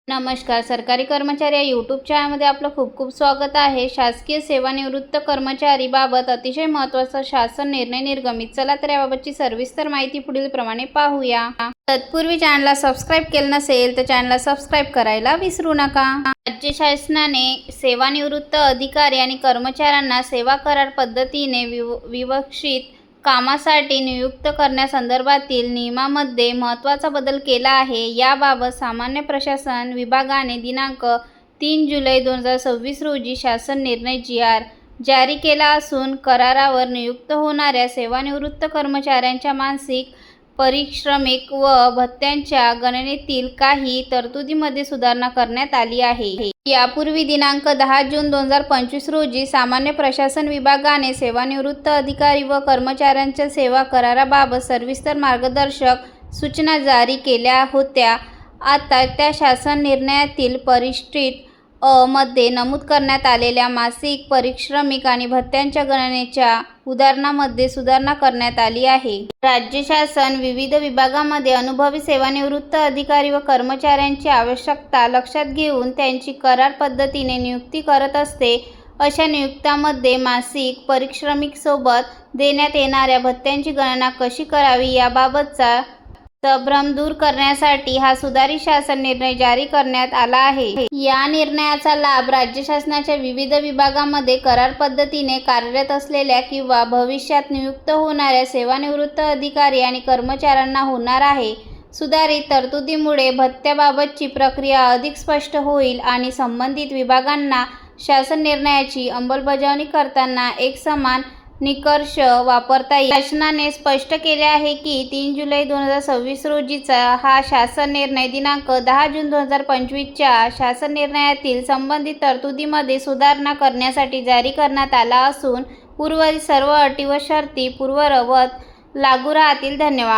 नमस्कार. सरकारी कर्मचारी या यूट्यूब चॅनलमध्ये आपलं खूप खूप स्वागत आहे. शासकीय सेवानिवृत्त कर्मचारीबाबत अतिशय महत्त्वाचा शासन निर्णय निर्गमित. चला तर याबाबतची सविस्तर माहिती पुढील प्रमाणे पाहूया. तत्पूर्वी चॅनलला सबस्क्राईब केलं नसेल तर चॅनलला सबस्क्राईब करायला विसरू नका. राज्य शासनाने सेवानिवृत्त अधिकारी आणि कर्मचाऱ्यांना सेवा करार पद्धतीने विवक्षित कामासाठी नियुक्त करण्यासंदर्भातील नियमामध्ये महत्त्वाचा बदल केला आहे. याबाबत सामान्य प्रशासन विभागाने दिनांक 3 जुलै 2026 रोजी शासन निर्णय जी.आर. जारी केला असून करारावर नियुक्त होणाऱ्या सेवानिवृत्त कर्मचाऱ्यांच्या मासिक पारिश्रमिक व भत्त्यांच्या गणनेतील काही तरतुदींमध्ये सुधारणा करण्यात आली आहे. यापूर्वी दिनांक 10 जून 2025 रोजी सामान्य प्रशासन विभागाने सेवानिवृत्त अधिकारी व कर्मचाऱ्यांच्या सेवा कराराबाबत सविस्तर मार्गदर्शक सूचना जारी केल्या होत्या. आता त्या शासन निर्णयातील परिशिष्ट अ मध्ये नमूद करण्यात आलेल्या मासिक पारिश्रमिक आणि भत्त्यांच्या गणनेच्या उदाहरणामध्ये सुधारणा करण्यात आली आहे. राज्य शासन विविध विभागांमध्ये अनुभवी सेवानिवृत्त अधिकारी व कर्मचाऱ्यांची आवश्यकता लक्षात घेऊन त्यांची करार पद्धतीने नियुक्ती करत असते. अशा नियुक्त्यांमध्ये मासिक पारिश्रमिकासोबत देण्यात येणाऱ्या भत्त्यांची गणना कशी करावी याबाबतचा संभ्रम दूर करण्यासाठी हा सुधारित शासन निर्णय जारी करण्यात आला आहे. या निर्णयाचा लाभ राज्य शासनाच्या विविध विभागांमध्ये करार पद्धतीने कार्यरत असलेल्या किंवा भविष्यात नियुक्त होणाऱ्या सेवानिवृत्त अधिकारी आणि कर्मचाऱ्यांना होणार आहे. सुधारित तरतुदीमुळे भत्त्याबाबतची प्रक्रिया अधिक स्पष्ट होईल आणि संबंधित विभागांना शासन निर्णयाची अंमलबजावणी करताना एकसमान निकष वापरता येईल. शासनाने स्पष्ट केले आहे की 3 जुलै 2026 रोजीचा हा शासन निर्णय दिनांक 10 जून 2025 च्या शासन निर्णयातील संबंधित तरतुदींमध्ये सुधारणा करण्यासाठी जारी करण्यात आला असून उर्वरित सर्व अटी व शर्ती पूर्ववत लागू राहतील. धन्यवाद.